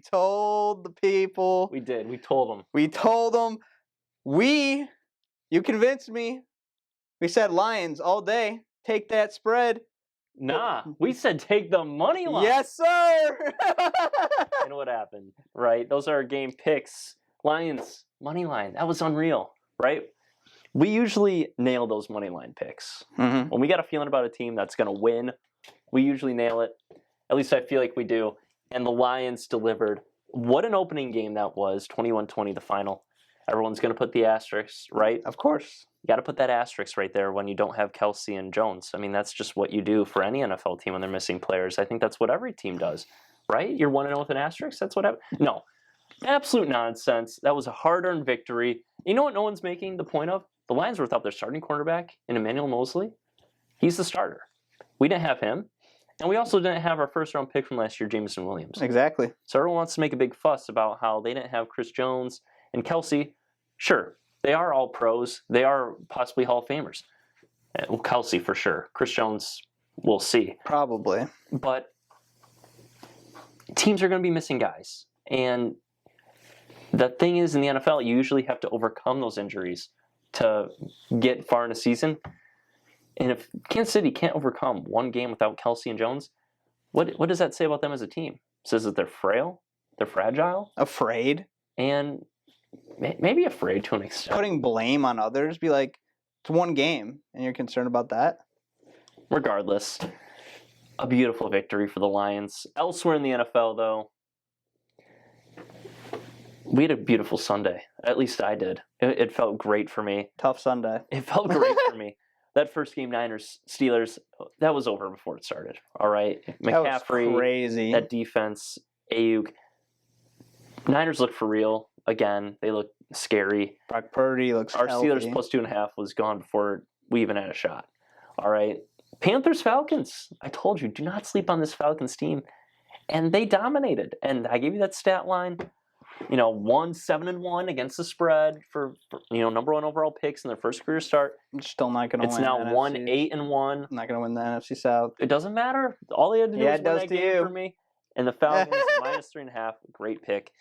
We told the people. We did. We told them. We told them. You convinced me. We said Lions all day. Take that spread. Nah, we said take the money line. Yes, sir. And what happened, right? Those are our game picks. Lions, money line. That was unreal, right? We usually nail those money line picks. Mm-hmm. When we got a feeling about a team that's going to win, we usually nail it. At least I feel like we do. And the Lions delivered. What an opening game that was, 21-20 the final. Everyone's going to put the asterisk, right? Of course. You got to put that asterisk right there when you don't have Kelsey and Jones. I mean, that's just what you do for any NFL team when they're missing players. I think that's what every team does, right? You're 1-0 with an asterisk? That's what No. Absolute nonsense. That was a hard-earned victory. You know what no one's making the point of? The Lions were without their starting cornerback in Emmanuel Mosley. He's the starter. We didn't have him. And we also didn't have our first-round pick from last year, Jameson Williams. Exactly. So everyone wants to make a big fuss about how they didn't have Chris Jones and Kelsey. Sure, they are all pros. They are possibly Hall of Famers. Well, Kelsey for sure. Chris Jones, we'll see. Probably. But teams are going to be missing guys. And the thing is, in the NFL, you usually have to overcome those injuries to get far in a season. And if Kansas City can't overcome one game without Kelsey and Jones, what does that say about them as a team? It says that they're frail, they're fragile. Afraid. And maybe afraid to an extent. Putting blame on others. Be like, it's one game, and you're concerned about that? Regardless, a beautiful victory for the Lions. Elsewhere in the NFL, though, we had a beautiful Sunday. At least I did. It felt great for me. Tough Sunday. It felt great for me. That first game, Niners-Steelers, that was over before it started. All right? McCaffrey, that was crazy. That defense, Ayuk. Niners look for real. Again, they look scary. Brock Purdy looks Our healthy. Steelers plus 2.5 was gone before we even had a shot. All right? Panthers-Falcons. I told you, do not sleep on this Falcons team. And they dominated. And I gave you that stat line. 7-1 against the spread for number 1 overall picks in their first career start. I'm still not going to win. It's now 1-8-1. Not going to win the NFC South. It doesn't matter. All they had to do was win that game for me. And the Falcons minus 3.5, great pick.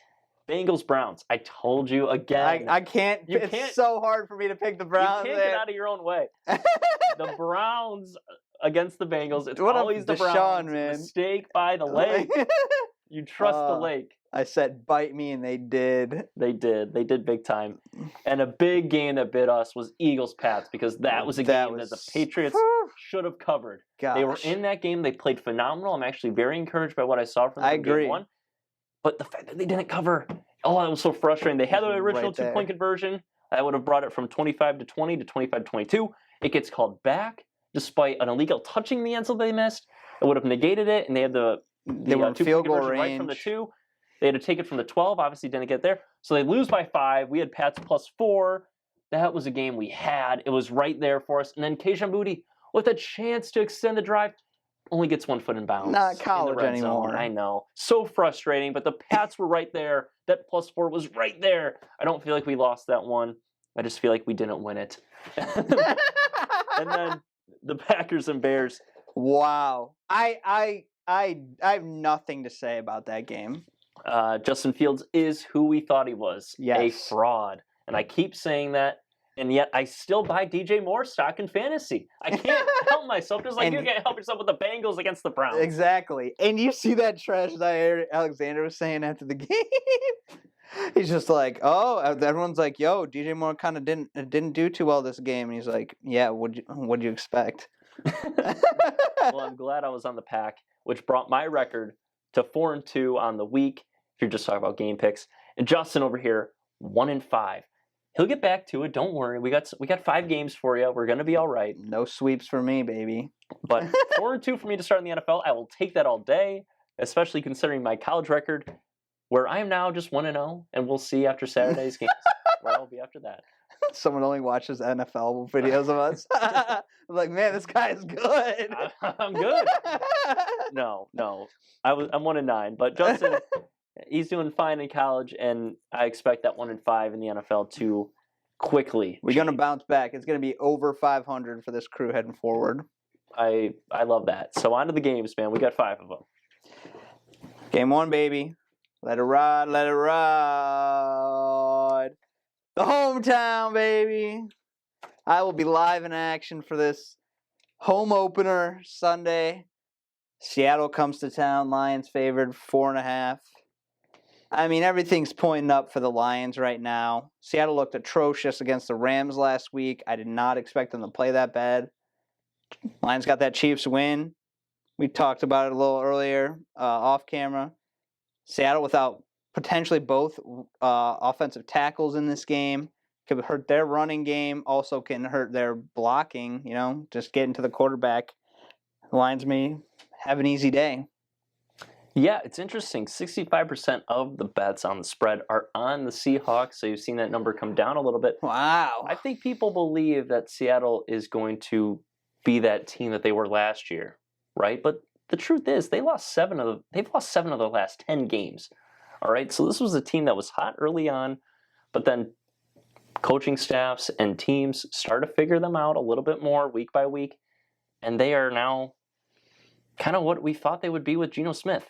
Bengals-Browns. I told you again. I can't. It's so hard for me to pick the Browns. You can't get out of your own way. The Browns against the Bengals. It's always the Browns. Man. Mistake by the lake. You trust the lake. I said bite me, and they did. They did. They did big time. And a big game that bit us was Eagles-Pats, because that was a game that the Patriots should have covered. Gosh. They were in that game. They played phenomenal. I'm actually very encouraged by what I saw from them in Game 1. But the fact that they didn't cover, it was so frustrating. They had the original 2-point conversion. That would have brought it from 25-20 to 25-22. It gets called back, despite an illegal touching the end zone they missed. It would have negated it, and they had the field goal range right from the 2. They had to take it from the 12. Obviously, didn't get there. So they lose by 5. We had Pats plus 4. That was a game we had. It was right there for us. And then Kayshon Boutte, with a chance to extend the drive, only gets 1 foot in bounds. Not college anymore. Zone. I know. So frustrating. But the Pats were right there. That plus 4 was right there. I don't feel like we lost that one. I just feel like we didn't win it. And then the Packers and Bears. Wow. I have nothing to say about that game. Justin Fields is who we thought he was. Yes. A fraud. And I keep saying that, and yet I still buy DJ Moore stock in fantasy. I can't help myself. Just like you can't help yourself with the Bengals against the Browns. Exactly. And you see that trash that Jair Alexander was saying after the game? He's just like, everyone's like, yo, DJ Moore kind of didn't do too well this game. And he's like, yeah, what'd you expect? Well, I'm glad I was on the Pack, which brought my record to 4-2 on the week. If you're just talking about game picks, and Justin over here 1-5. He'll get back to it. Don't worry. We got 5 games for you. We're gonna be all right. No sweeps for me, baby. But 4-2 for me to start in the NFL. I will take that all day, especially considering my college record, where I am now just 1-0, and we'll see after Saturday's games where I'll be after that. Someone only watches NFL videos of us. I'm like, man, this guy is good. I'm good. No. I'm 1-9, but Justin, he's doing fine in college, and I expect that 1-5 in the NFL to quickly. We're gonna bounce back. It's gonna be over 500 for this crew heading forward. I love that. So on to the games, man. We got 5 of them. Game 1, baby. Let it ride, let it ride. The hometown, baby. I will be live in action for this home opener Sunday. Seattle comes to town. Lions favored 4.5. I mean, everything's pointing up for the Lions right now. Seattle looked atrocious against the Rams last week. I did not expect them to play that bad. Lions got that Chiefs win. We talked about it a little earlier off camera. Seattle without potentially both offensive tackles in this game could hurt their running game, also can hurt their blocking, just getting to the quarterback. The Lions may have an easy day. Yeah, it's interesting. 65% of the bets on the spread are on the Seahawks, so you've seen that number come down a little bit. Wow. I think people believe that Seattle is going to be that team that they were last year, right? But the truth is, they've lost 7 of the last 10 games. All right, so this was a team that was hot early on, but then coaching staffs and teams start to figure them out a little bit more week by week, and they are now kind of what we thought they would be with Geno Smith.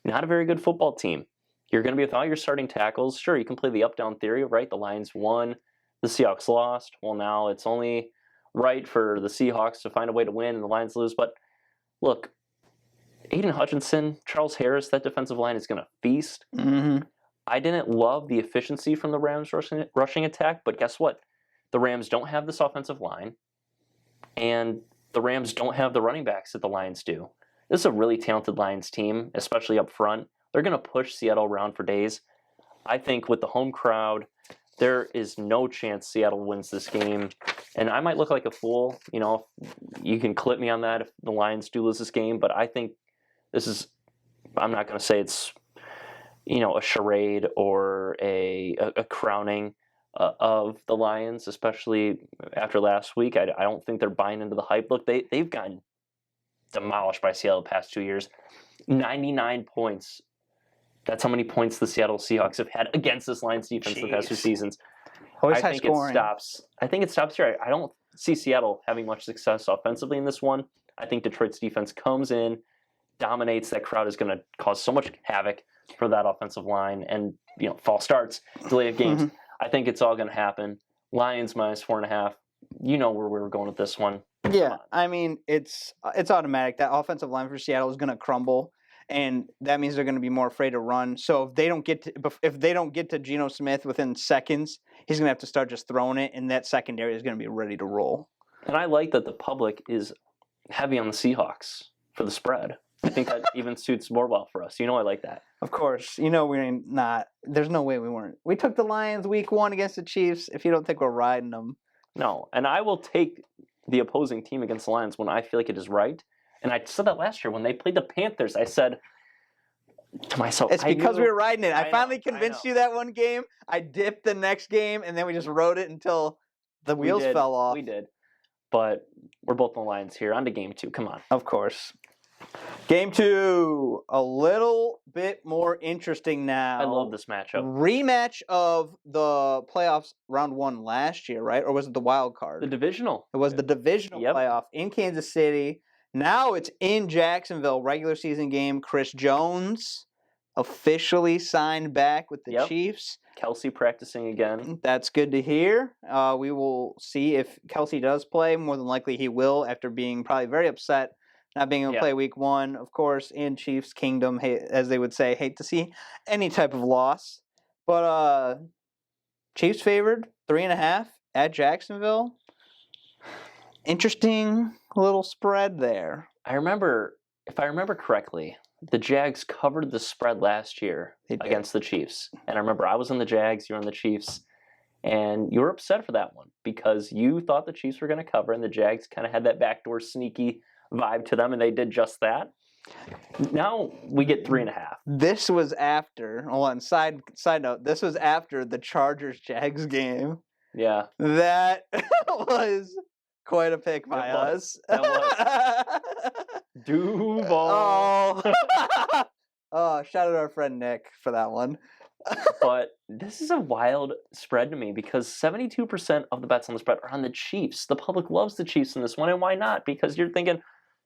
Not a very good football team. You're going to be without your starting tackles. Sure, you can play the up-down theory, right? The Lions won, the Seahawks lost. Well, now it's only right for the Seahawks to find a way to win and the Lions lose. But look, Aiden Hutchinson, Charles Harris, that defensive line is going to feast. Mm-hmm. I didn't love the efficiency from the Rams rushing attack, but guess what? The Rams don't have this offensive line, and the Rams don't have the running backs that the Lions do. This is a really talented Lions team, especially up front. They're going to push Seattle around for days. I think with the home crowd, there is no chance Seattle wins this game. And I might look like a fool. You can clip me on that if the Lions do lose this game. But I think this is, I'm not going to say it's, a charade or a crowning of the Lions, especially after last week. I don't think they're buying into the hype. Look, they've gotten demolished by Seattle the past 2 years. 99 points. That's how many points the Seattle Seahawks have had against this Lions defense the past 2 seasons. Always I high think scoring. I think it stops here. I don't see Seattle having much success offensively in this one. I think Detroit's defense comes in, dominates. That crowd is going to cause so much havoc for that offensive line, and false starts, delay of games. Mm-hmm. I think it's all going to happen. Lions minus 4.5. You know where we were going with this one. Yeah, I mean it's automatic. That offensive line for Seattle is going to crumble, and that means they're going to be more afraid to run. So if they don't get to Geno Smith within seconds, he's going to have to start just throwing it, and that secondary is going to be ready to roll. And I like that the public is heavy on the Seahawks for the spread. I think that even suits more well for us. I like that. Of course, we're not. There's no way we weren't. We took the Lions week 1 against the Chiefs. If you don't think we're riding them, no. And I will take the opposing team against the Lions when I feel like it is right. And I said that last year when they played the Panthers. I said to myself, it's because we were riding it. I finally convinced you you that one game. I dipped the next game, and then we just rode it until the wheels fell off. We did. But we're both on the Lions here. On to game 2. Come on. Of course. Game 2, a little bit more interesting now. I love this matchup. Rematch of the playoffs round 1 last year, right? Or was it the wild card? The divisional. It was the divisional playoff in Kansas City. Now it's in Jacksonville, regular season game. Chris Jones officially signed back with the Chiefs. Kelsey practicing again. That's good to hear. We will see if Kelsey does play. More than likely he will, after being probably very upset not being able to play week 1, of course, in Chiefs Kingdom, as they would say. Hate to see any type of loss. But Chiefs favored 3.5 at Jacksonville. Interesting little spread there. If I remember correctly, the Jags covered the spread last year against the Chiefs. And I remember I was on the Jags, you were on the Chiefs, and you were upset for that one because you thought the Chiefs were going to cover, and the Jags kind of had that backdoor sneaky vibe to them, and they did just that. Now we get 3.5. This was after, side note, this was after the Chargers-Jags game. Yeah. That was quite a pick by us. That was. Duval. Oh, shout out our friend Nick for that one. But this is a wild spread to me because 72% of the bets on the spread are on the Chiefs. The public loves the Chiefs in this one, and why not? Because you're thinking,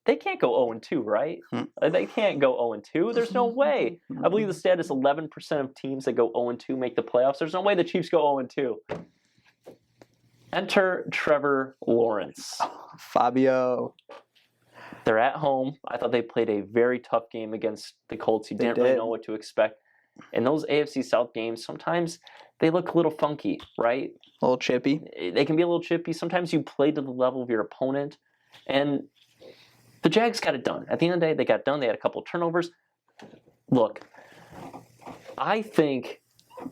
they can't go 0-2, right? They can't go 0-2. There's no way. I believe the stat is 11% of teams that go 0-2 make the playoffs. There's no way the Chiefs go 0-2. Enter Trevor Lawrence. Fabio. They're at home. I thought they played a very tough game against the Colts. You didn't really know what to expect. And those AFC South games, sometimes they look a little funky, right? A little chippy. They can be a little chippy. Sometimes you play to the level of your opponent. And the Jags got it done. At the end of the day, they got it done. They had a couple of turnovers. Look, I think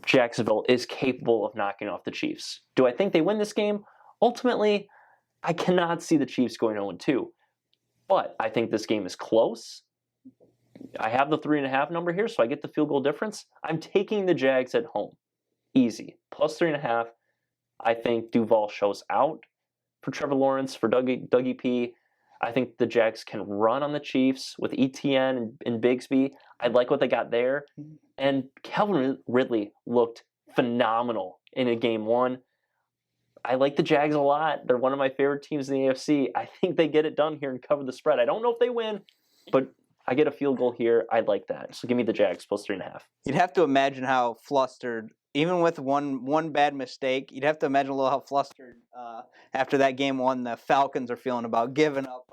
Jacksonville is capable of knocking off the Chiefs. Do I think they win this game? Ultimately, I cannot see the Chiefs going 0-2. But I think this game is close. I have the 3.5 number here, so I get the field goal difference. I'm taking the Jags at home. Easy. Plus 3.5. I think Duval shows out for Trevor Lawrence, for Dougie P. I think the Jags can run on the Chiefs with ETN and Bigsby. I like what they got there. And Calvin Ridley looked phenomenal in a game one. I like the Jags a lot. They're one of my favorite teams in the AFC. I think they get it done here and cover the spread. I don't know if they win, but I get a field goal here. I like that. So give me the Jags plus 3.5. You'd have to imagine how flustered, even with one bad mistake, you'd have to imagine a little how flustered after that game one the Falcons are feeling about giving up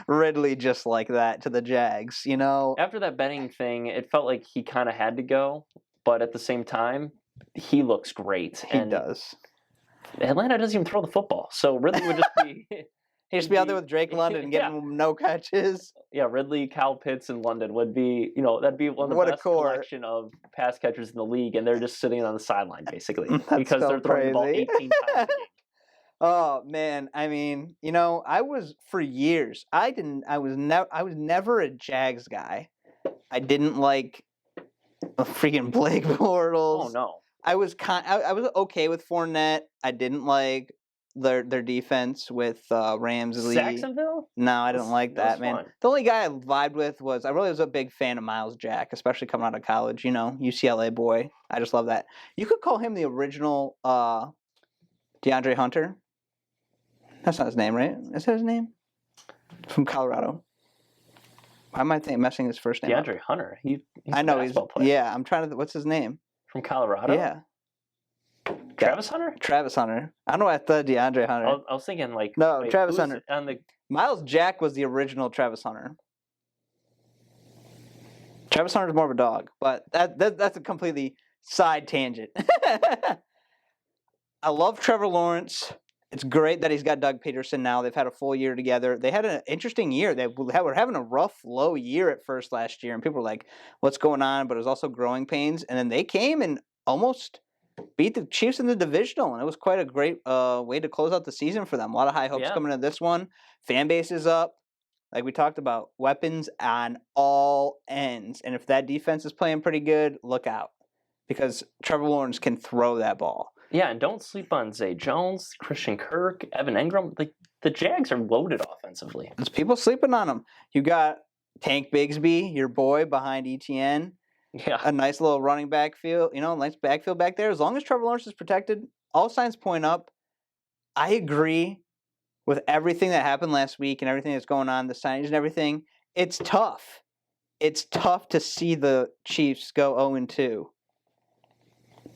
Ridley just like that to the Jags, you know? After that betting thing, it felt like he kind of had to go, but at the same time, he looks great. He does. Atlanta doesn't even throw the football, so Ridley would just be... He'd just be out there with Drake London and getting him no catches. Yeah, Ridley, Kyle Pitts, and London would be, that'd be one of the best collection of pass catchers in the league, and they're just sitting on the sideline, basically, because they're throwing the ball 18 times a game. Oh, man. I mean, I was, for years, I was never a Jags guy. I didn't like freaking Blake Bortles. Oh, no. I was okay with Fournette. I didn't like their defense with Ramsey. Jacksonville? No, I didn't like that, man. Fun. The only guy I vibed with I really was a big fan of Miles Jack, especially coming out of college, UCLA boy. I just love that. You could call him the original DeAndre Hunter. That's not his name, right? Is that his name? From Colorado. Why am I messing his first name DeAndre up? Hunter. He's I know a basketball player. Yeah, I'm trying to. What's his name? From Colorado? Yeah. Travis Hunter? Travis Hunter. I don't know why I thought DeAndre Hunter. I was thinking Travis Hunter. On the... Miles Jack was the original Travis Hunter. Travis Hunter's more of a dog, but that's a completely side tangent. I love Trevor Lawrence. It's great that he's got Doug Peterson now. They've had a full year together. They had an interesting year. They were having a rough, low year at first last year, and people were like, what's going on? But it was also growing pains. And then they came and almost beat the Chiefs in the divisional, and it was quite a great way to close out the season for them. A lot of high hopes coming into this one. Fan base is up. Like we talked about, weapons on all ends. And if that defense is playing pretty good, look out. Because Trevor Lawrence can throw that ball. Yeah, and don't sleep on Zay Jones, Christian Kirk, Evan Engram. The Jags are loaded offensively. There's people sleeping on them. You got Tank Bigsby, your boy, behind ETN. Yeah. A nice little running backfield, nice backfield back there. As long as Trevor Lawrence is protected, all signs point up. I agree with everything that happened last week and everything that's going on, the signage and everything. It's tough. It's tough to see the Chiefs go 0-2.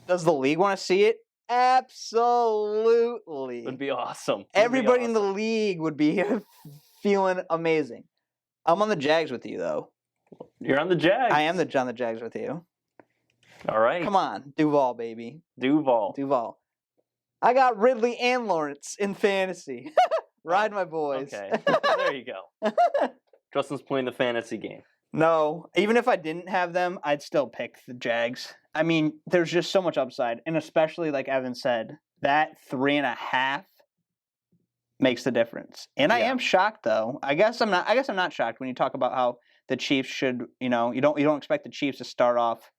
Does the league want to see it? Absolutely. Would be awesome. Everybody in the league would be feeling amazing. I'm on the Jags with you, though. You're on the Jags. I am on the Jags with you. All right. Come on. Duval, baby. Duval. I got Ridley and Lawrence in fantasy. Ride my boys. Okay. There you go. Justin's playing the fantasy game. No. Even if I didn't have them, I'd still pick the Jags. I mean, there's just so much upside. And especially, like Evan said, that 3.5 makes the difference. And I am shocked, though. I guess I'm not shocked when you talk about how the Chiefs should, you don't expect the Chiefs to start off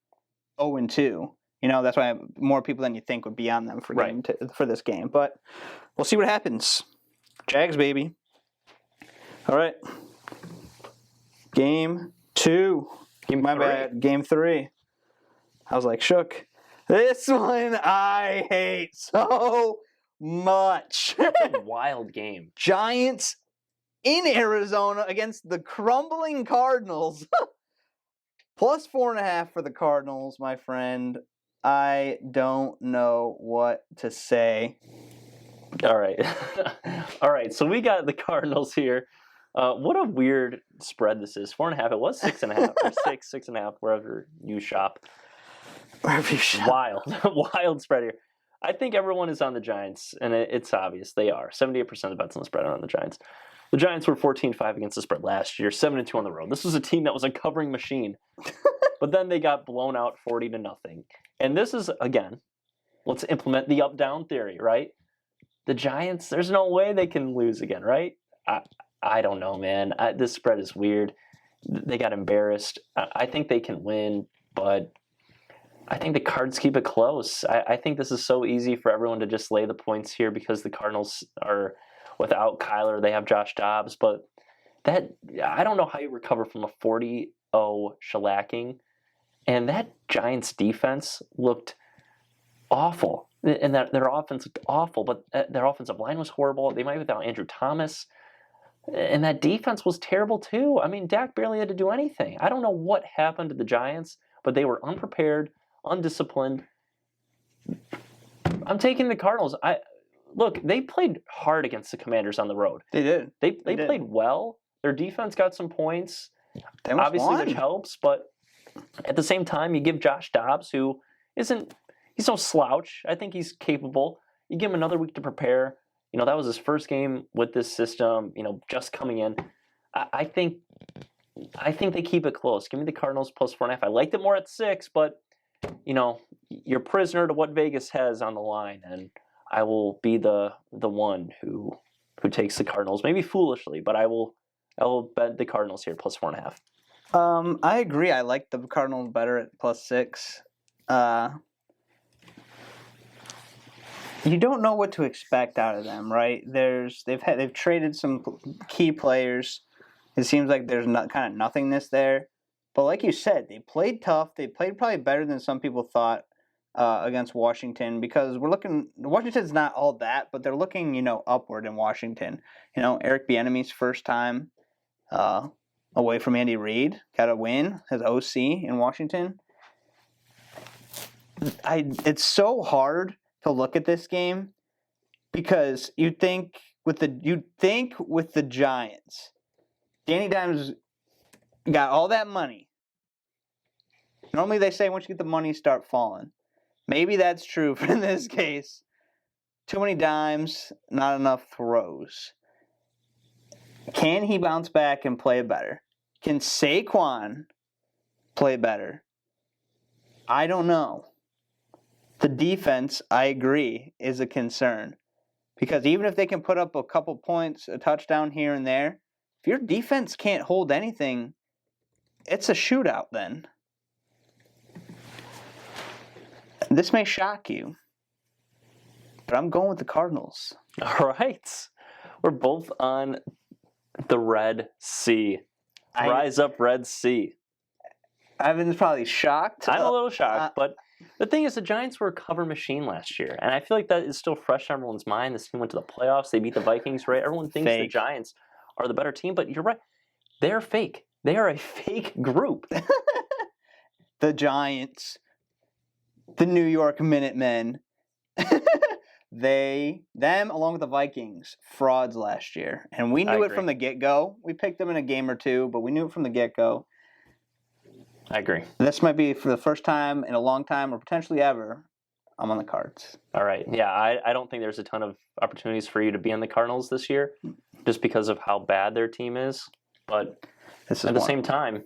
0-2. That's why more people than you think would be on them for this game. But we'll see what happens. Jags, baby. All right. Game 2. Bad. Game 3. I was like, shook. This one I hate so much. Wild game. Giants in Arizona against the crumbling Cardinals. Plus 4.5 for the Cardinals, my friend. I don't know what to say. All right. All right. So we got the Cardinals here. What a weird spread this is. 4.5. It was 6.5 or 6.5, wherever you shop. Wherever you shop. Wild spread here. I think everyone is on the Giants, and it's obvious they are. 78% of the bets on the spread are on the Giants. The Giants were 14-5 against the spread last year, 7-2 on the road. This was a team that was a covering machine. But then they got blown out 40-0. And this is, again, let's implement the up-down theory, right? The Giants, there's no way they can lose again, right? I don't know, man. This spread is weird. They got embarrassed. I think they can win, but I think the Cards keep it close. I think this is so easy for everyone to just lay the points here because the Cardinals are without Kyler. They have Josh Dobbs, but I don't know how you recover from a 40-0 shellacking. And that Giants defense looked awful. And that their offense looked awful, but their offensive line was horrible. They might be without Andrew Thomas. And that defense was terrible too. I mean, Dak barely had to do anything. I don't know what happened to the Giants, but they were unprepared, undisciplined. I'm taking the Cardinals. Look, they played hard against the Commanders on the road. They did. They played well. Their defense got some points, obviously, which helps. But at the same time, you give Josh Dobbs, who he's no slouch. I think he's capable. You give him another week to prepare. You know, that was his first game with this system, you know, just coming in. I think they keep it close. Give me the Cardinals plus 4.5. I liked it more at 6, but, you know, you're prisoner to what Vegas has on the line, and I will be the one who takes the Cardinals, maybe foolishly, but I will bet the Cardinals here plus 4.5. I agree. I like the Cardinals better at plus 6. You don't know what to expect out of them, right? They've traded some key players. It seems like there's kind of nothingness there. But like you said, they played tough. They played probably better than some people thought against Washington, because Washington's not all that, but they're looking, you know, upward in Washington. You know, Eric Bieniemy's first time away from Andy Reid, got a win as OC in Washington. It's so hard to look at this game because you'd think with the Giants, Danny Dimes got all that money. Normally they say once you get the money, start falling. Maybe that's true for in this case. Too many dimes, not enough throws. Can he bounce back and play better? Can Saquon play better? I don't know. The defense, I agree, is a concern. Because even if they can put up a couple points, a touchdown here and there, if your defense can't hold anything, it's a shootout then. This may shock you, but I'm going with the Cardinals. All right. We're both on the Red Sea. Rise up, Red Sea. Ivan's probably shocked. I'm a little shocked, but the thing is, the Giants were a cover machine last year, and I feel like that is still fresh in everyone's mind. This team went to the playoffs. They beat the Vikings, right? Everyone thinks the Giants are the better team, but you're right. They're fake. They are a fake group. The Giants, the New York Minutemen, them along with the Vikings, frauds last year. And we knew it from the get-go. We picked them in a game or two, but we knew it from the get-go. I agree. This might be for the first time in a long time, or potentially ever, I'm on the Cards. All right. Yeah, I don't think there's a ton of opportunities for you to be on the Cardinals this year, just because of how bad their team is. But at the same time,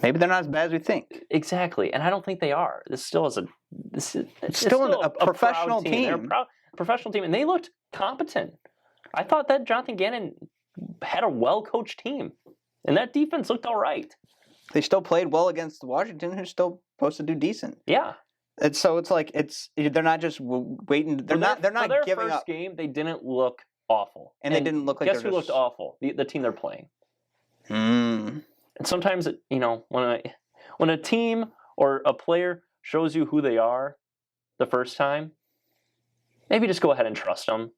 maybe they're not as bad as we think. Exactly, and I don't think they are. This still is it's still a professional team. They're a professional team, and they looked competent. I thought that Jonathan Gannon had a well-coached team, and that defense looked all right. They still played well against Washington, who's still supposed to do decent. Yeah. And so it's like they're not just waiting. They're not giving up. For their first game, they didn't look awful, and they didn't look like. Guess who looked awful? The team they're playing. And sometimes, you know, when a team or a player shows you who they are the first time, maybe just go ahead and trust them.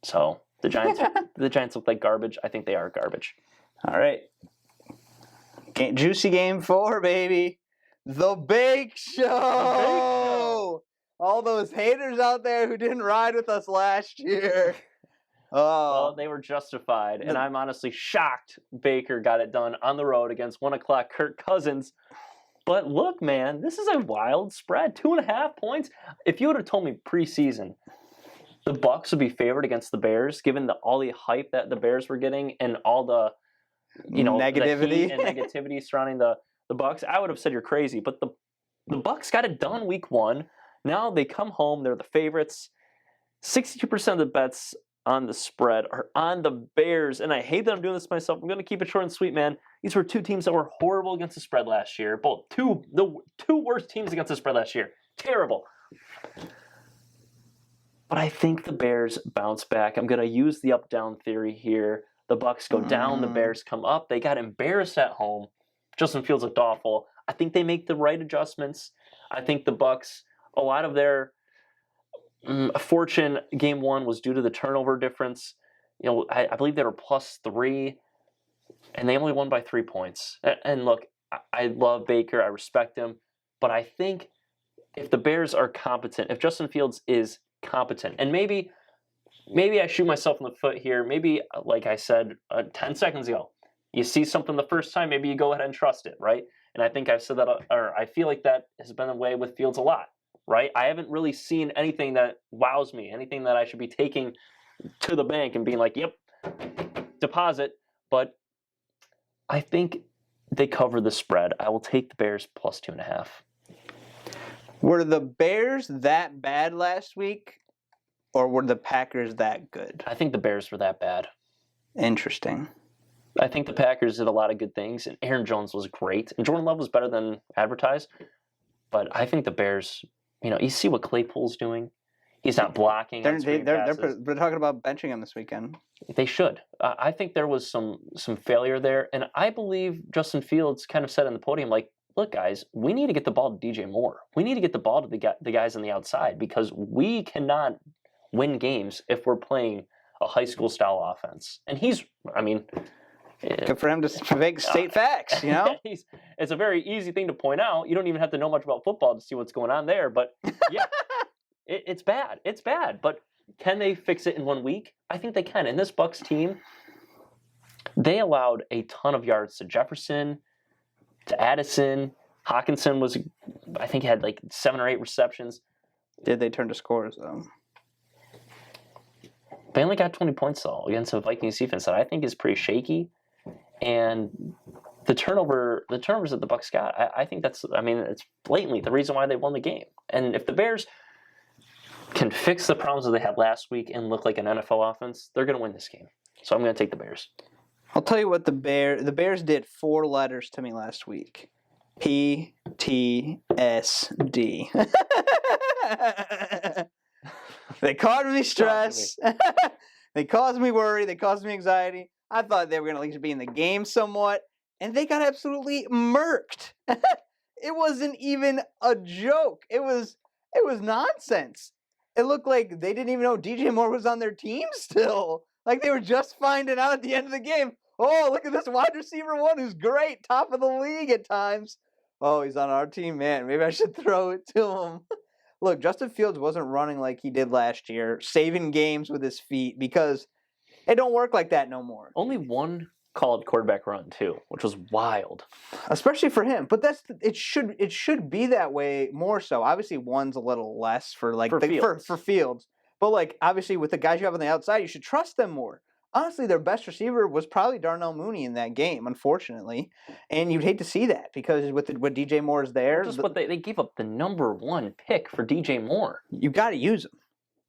So The Giants look like garbage. I think they are garbage. All right. Juicy game 4, baby. The Bake Show. All those haters out there who didn't ride with us last year. Oh. Well, they were justified, and I'm honestly shocked Baker got it done on the road against 1 o'clock Kirk Cousins. But look, man, this is a wild spread. 2.5 points. If you would have told me preseason the Bucs would be favored against the Bears, given all the hype that the Bears were getting and all the negativity the heat and negativity surrounding the Bucs, I would have said you're crazy. But the Bucs got it done week 1. Now they come home. They're the favorites. 62% of the bets on the spread are on the Bears, and I hate that I'm doing this myself. I'm going to keep it short and sweet, man. These were 2 teams that were horrible against the spread last year. Both the 2 worst teams against the spread last year. Terrible. But I think the Bears bounce back. I'm going to use the up-down theory here. The Bucs go down, the Bears come up. They got embarrassed at home. Justin Fields looked awful. I think they make the right adjustments. I think the Bucs, a lot of their fortune game 1 was due to the turnover difference. I believe they were +3, and they only won by 3 points. And look, I love Baker. I respect him. But I think if the Bears are competent, if Justin Fields is competent, and maybe I shoot myself in the foot here. Maybe, like I said 10 seconds ago, you see something the first time, maybe you go ahead and trust it, right? And I think I've said that, or I feel like that has been the way with Fields a lot. Right? I haven't really seen anything that wows me, anything that I should be taking to the bank and being like, yep, deposit. But I think they cover the spread. I will take the Bears +2.5. Were the Bears that bad last week, or were the Packers that good? I think the Bears were that bad. Interesting. I think the Packers did a lot of good things, and Aaron Jones was great, and Jordan Love was better than advertised. But I think the Bears... you see what Claypool's doing. He's not blocking. They're talking about benching him this weekend. They should. I think there was some failure there, and I believe Justin Fields kind of said on the podium, like, "Look, guys, we need to get the ball to DJ Moore. We need to get the ball to the guys on the outside because we cannot win games if we're playing a high school style offense." And good for him to make state facts, It's a very easy thing to point out. You don't even have to know much about football to see what's going on there. But yeah, it's bad. It's bad. But can they fix it in 1 week? I think they can. And this Bucs team, they allowed a ton of yards to Jefferson, to Addison. Hawkinson I think he had like 7 or 8 receptions. Did they turn to scores, though? They only got 20 points, though, against a Vikings defense that I think is pretty shaky. And the turnovers that the Bucs got, I think it's blatantly the reason why they won the game. And if the Bears can fix the problems that they had last week and look like an NFL offense, they're going to win this game. So I'm going to take the Bears. I'll tell you what the Bears did 4 letters to me last week. PTSD. They caused me stress. They caused me worry. They caused me anxiety. I thought they were going to at least be in the game somewhat, and they got absolutely murked. It wasn't even a joke. It was nonsense. It looked like they didn't even know DJ Moore was on their team still. Like they were just finding out at the end of the game. Oh, look at this wide receiver 1 who's great, top of the league at times. Oh, he's on our team, man. Maybe I should throw it to him. Look, Justin Fields wasn't running like he did last year, saving games with his feet, because it don't work like that no more. Only 1 called quarterback run too, which was wild, especially for him. But it should be that way more so. Obviously, 1's a little less for Fields, but like obviously with the guys you have on the outside, you should trust them more. Honestly, their best receiver was probably Darnell Mooney in that game, unfortunately, and you'd hate to see that because with DJ Moore is there. Just what they gave up the number 1 pick for DJ Moore. You got to use him.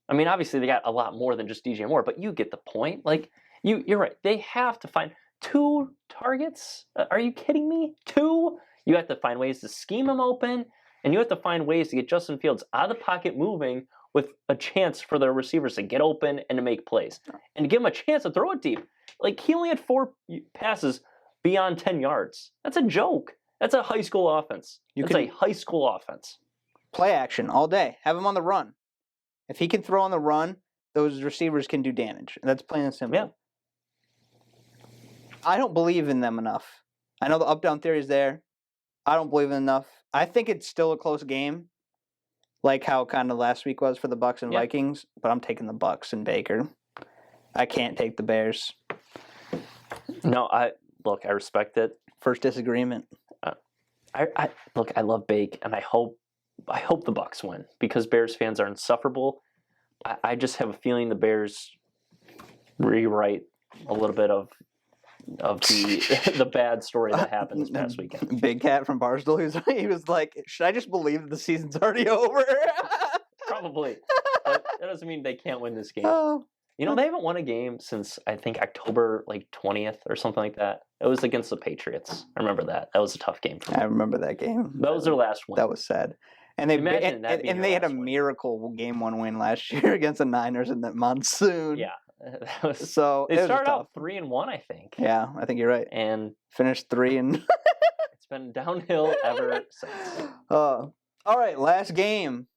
I mean, obviously they got a lot more than just DJ Moore, but you get the point. Like you're right. They have to find 2 targets. Are you kidding me? 2? You have to find ways to scheme them open, and you have to find ways to get Justin Fields out of the pocket moving with a chance for their receivers to get open and to make plays. And to give him a chance to throw it deep. Like, he only had 4 passes beyond 10 yards. That's a joke. That's a high school offense. A high school offense. Play action all day. Have him on the run. If he can throw on the run, those receivers can do damage. That's plain and simple. Yeah. I don't believe in them enough. I know the up-down theory is there. I don't believe in enough. I think it's still a close game, like how kind of last week was for the Bucs and Yeah. Vikings. But I'm taking the Bucs and Baker. I can't take the Bears. No, I respect it. First disagreement. I look, I love Bake, and I hope the Bucs win because Bears fans are insufferable. I just have a feeling the Bears rewrite a little bit of the the bad story that happened this past weekend. Big Cat from Barstool, he was like, should I just believe that the season's already over? Probably. But that doesn't mean they can't win this game. Oh. You know, they haven't won a game since, I think, October 20th or something like that. It was against the Patriots. I remember that. That was a tough game for me. I remember that game. That was their last one. That was sad. And they Imagine that being and your they had a last win. miracle game 1 win last year against the Niners in that monsoon. Yeah. That was, So they it was started tough. out 3-1, I think. Yeah, I think you're right. And Finished 3 and it's been downhill ever since. all right, last game.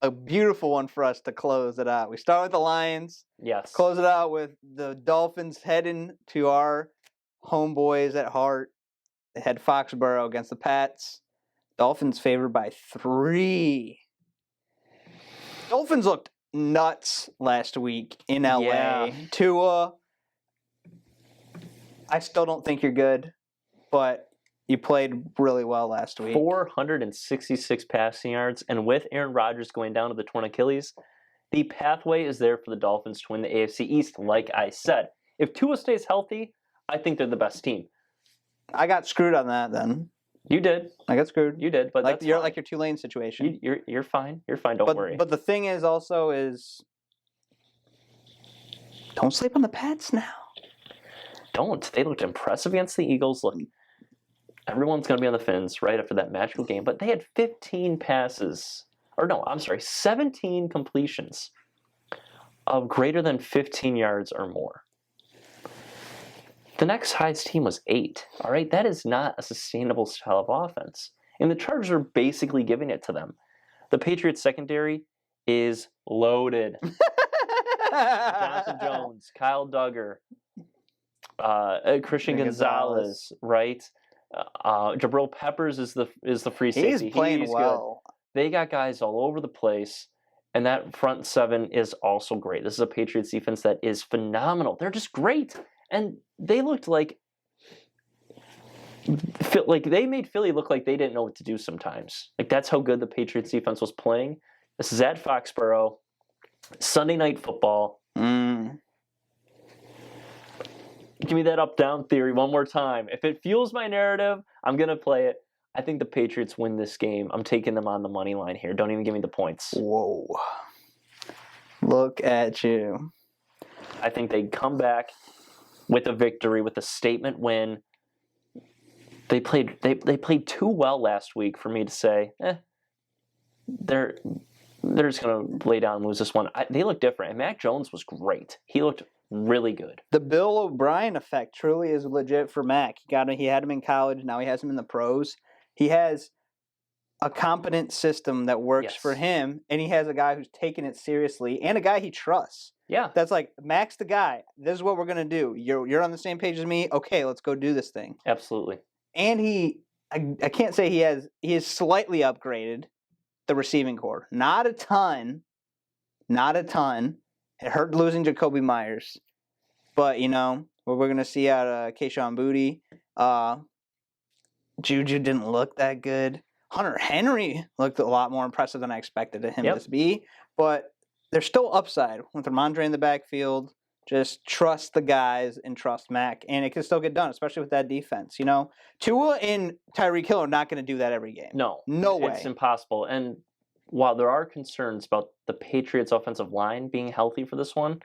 A beautiful one for us to close it out. We start with the Lions. Yes. Close it out with the Dolphins heading to our homeboys at heart. They had Foxborough against the Pats. Dolphins favored by 3. Dolphins looked nuts last week in LA. Yeah. Tua, I still don't think you're good, but you played really well last week. 466 passing yards, and with Aaron Rodgers going down to the torn Achilles, the pathway is there for the Dolphins to win the AFC East, like I said. If Tua stays healthy, I think they're the best team. I got screwed on that then. You did. I got screwed. You did, but like that's you're fine. like your Tulane situation. You're fine. You're fine. Don't worry. But the thing is also is don't sleep on the Pats now. Don't. They looked impressive against the Eagles. Look, everyone's going to be on the Fins right after that magical game, but they had 15 passes. Or no, I'm sorry, 17 completions of greater than 15 yards or more. The next highest team was 8. All right, that is not a sustainable style of offense. And the Chargers are basically giving it to them. The Patriots secondary is loaded. Jonathan Jones, Kyle Duggar, Christian Gonzalez, right? Jabril Peppers is the free safety. He's playing He's well. good. They got guys all over the place, and that front 7 is also great. This is a Patriots defense that is phenomenal. They're just great, and they looked like they made Philly look like they didn't know what to do sometimes. Like that's how good the Patriots defense was playing. This is at Foxborough, Sunday Night Football. Mm. Give me that up-down theory one more time. If it fuels my narrative, I'm going to play it. I think the Patriots win this game. I'm taking them on the money line here. Don't even give me the points. Whoa. Look at you. I think they come back with a victory, with a statement win. They played too well last week for me to say, they're just going to lay down and lose this one. They look different. And Mac Jones was great. He looked really good. The Bill O'Brien effect truly is legit for Mac. He had him in college. Now he has him in the pros. He has a competent system that works for him, and he has a guy who's taking it seriously and a guy he trusts. Yeah. That's like, Mac's the guy. This is what we're going to do. You're on the same page as me. Okay, let's go do this thing. Absolutely. And I can't say he has slightly upgraded the receiving core. Not a ton. It hurt losing Jacoby Myers. But, what we're going to see out of Kayshon Boutte. Juju didn't look that good. Hunter Henry looked a lot more impressive than I expected him to be. But there's still upside with Ramondre in the backfield. Just trust the guys and trust Mac. And it can still get done, especially with that defense. Tua and Tyreek Hill are not going to do that every game. No way. It's impossible. And while there are concerns about the Patriots' offensive line being healthy for this one,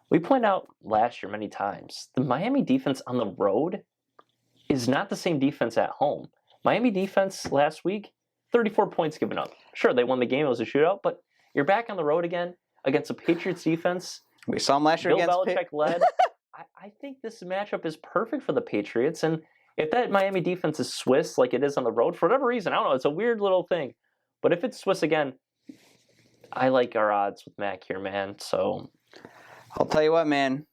we point out last year many times, the Miami defense on the road is not the same defense at home. Miami defense last week, 34 points given up. Sure, they won the game. It was a shootout. But you're back on the road again against a Patriots defense. We saw him last year Bill against Belichick led. I think this matchup is perfect for the Patriots. And if that Miami defense is Swiss like it is on the road, for whatever reason, I don't know, it's a weird little thing. But if it's Swiss again, I like our odds with Mac here, man. So I'll tell you what, man.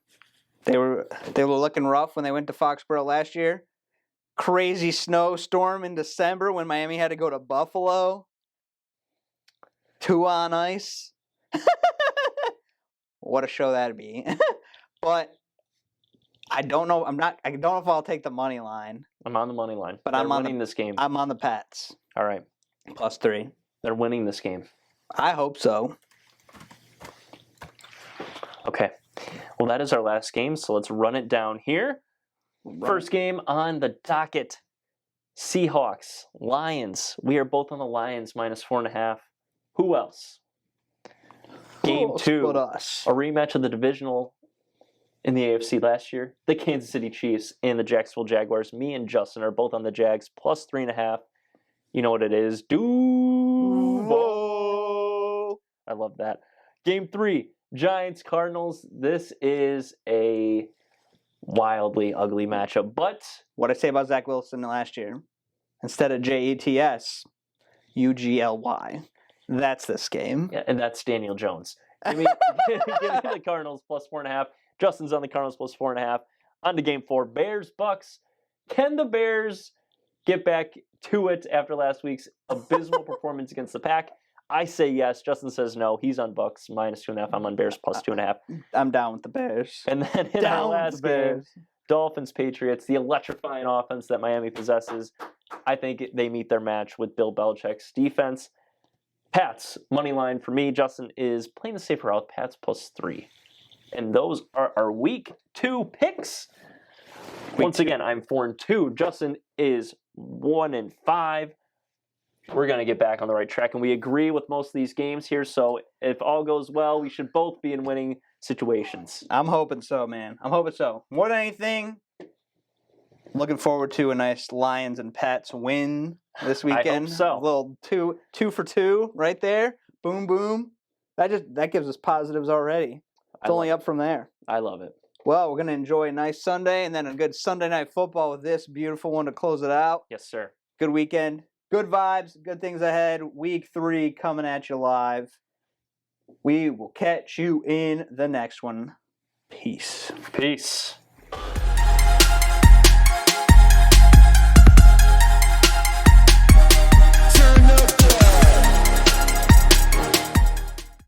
They were looking rough when they went to Foxborough last year. Crazy snowstorm in December when Miami had to go to Buffalo. 2 on ice. What a show that'd be. But I don't know. I don't know if I'll take the money line. I'm on the money line. But They're I'm on winning this game. I'm on the Pats. All right. +3. They're winning this game. I hope so. Okay. Well, that is our last game, so let's run it down here. First game on the docket. Seahawks, Lions. We are both on the Lions -4.5. Who else? Game 2. But us. A rematch of the divisional in the AFC last year. The Kansas City Chiefs and the Jacksonville Jaguars. Me and Justin are both on the Jags +3.5. You know what it is. Duval. I love that. Game 3. Giants, Cardinals. This is a wildly ugly matchup, but What I say about Zach Wilson last year? Instead of Jets, UGLY. That's this game. yeah, and that's Daniel Jones. Give me the Cardinals +4.5. Justin's on the Cardinals +4.5. On to game 4. Bears, Bucks. Can the Bears get back to it after last week's abysmal performance against the Pack? I say yes. Justin says no. He's on Bucks -2.5. I'm on Bears +2.5. I'm down with the Bears. And then in our last game, Dolphins, Patriots, the electrifying offense that Miami possesses. I think they meet their match with Bill Belichick's defense. Pats, money line for me. Justin is playing the safer route. Pats +3. And those are our week 2 picks. Once again, I'm 4-2. Justin is 1-5. We're going to get back on the right track, and we agree with most of these games here. So if all goes well, we should both be in winning situations. I'm hoping so, man. I'm hoping so. More than anything, looking forward to a nice Lions and Pats win this weekend. I hope so. A little two for 2 right there. Boom, boom. That gives us positives already. It's only up from there. I love it. Well, we're going to enjoy a nice Sunday and then a good Sunday night football with this beautiful one to close it out. Yes, sir. Good weekend. Good vibes. Good things ahead. Week 3 coming at you live. We will catch you in the next one. Peace. Peace.